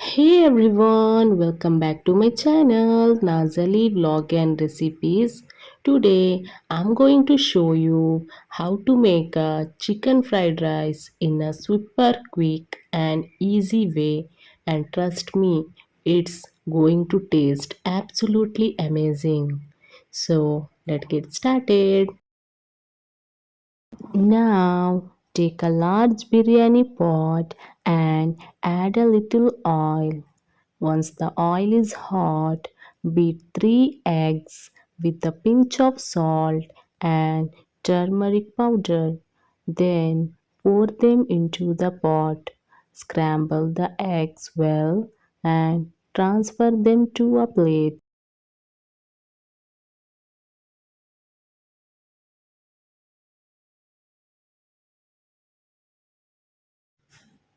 Hey everyone, welcome back to my channel Naazalivlogandrecipies. Today I'm going to show you how to make a chicken fried rice in a super quick and easy way, and trust me, it's going to taste absolutely amazing. So let's get started. Now take a large biryani pot and add a little oil. Once the oil is hot, beat 3 eggs with a pinch of salt and turmeric powder. Then pour them into the pot. Scramble the eggs well and transfer them to a plate.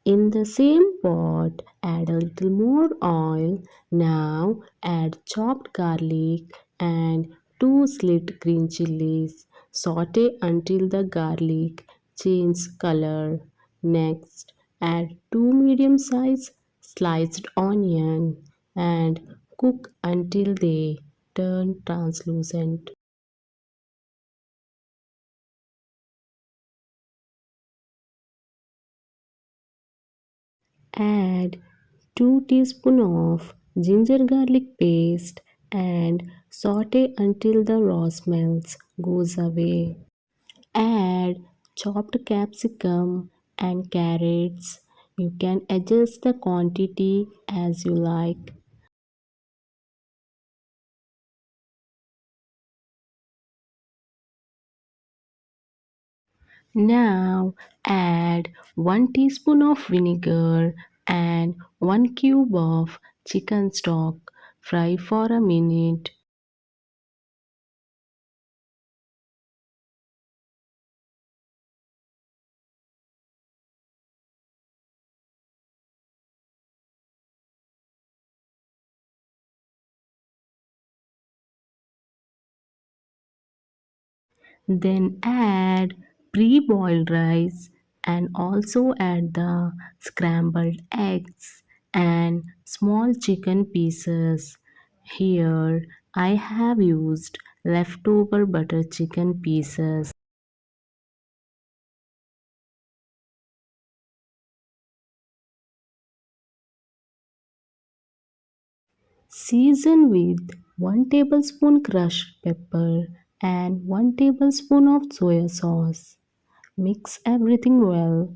In the same pot, add a little more oil. Now add chopped garlic and 2 sliced green chilies. Saute until the garlic changes color. Next, add 2 medium-sized sliced onion and cook until they turn translucent. Add 2 teaspoons of ginger garlic paste and saute until the raw smells goes away. Add chopped capsicum and carrots. You can adjust the quantity as you like. Now add 1 teaspoon of vinegar and 1 cube of chicken stock. Fry for a minute. Then add pre-boiled rice and also add the scrambled eggs and small chicken pieces. Here I have used leftover butter chicken pieces. Season with 1 tablespoon crushed pepper and 1 tablespoon of soya sauce. Mix everything well.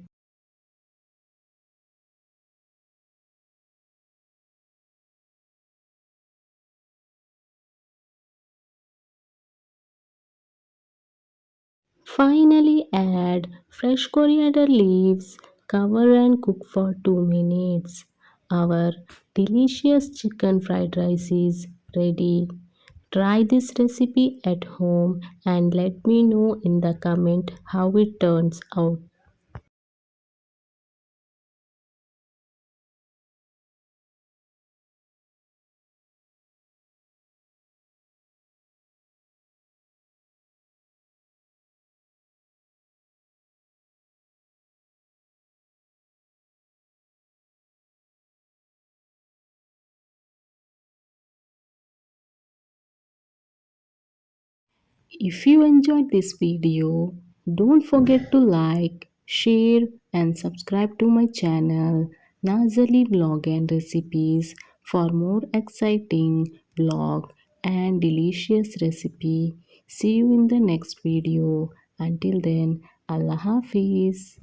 Finally add fresh coriander leaves, cover and cook for 2 minutes. Our delicious chicken fried rice is ready. Try this recipe at home and let me know in the comment how it turns out. If you enjoyed this video, don't forget to like, share and subscribe to my channel Nazali Vlog and Recipes for more exciting vlog and delicious recipe. See you in the next video. Until then, Allah Hafiz.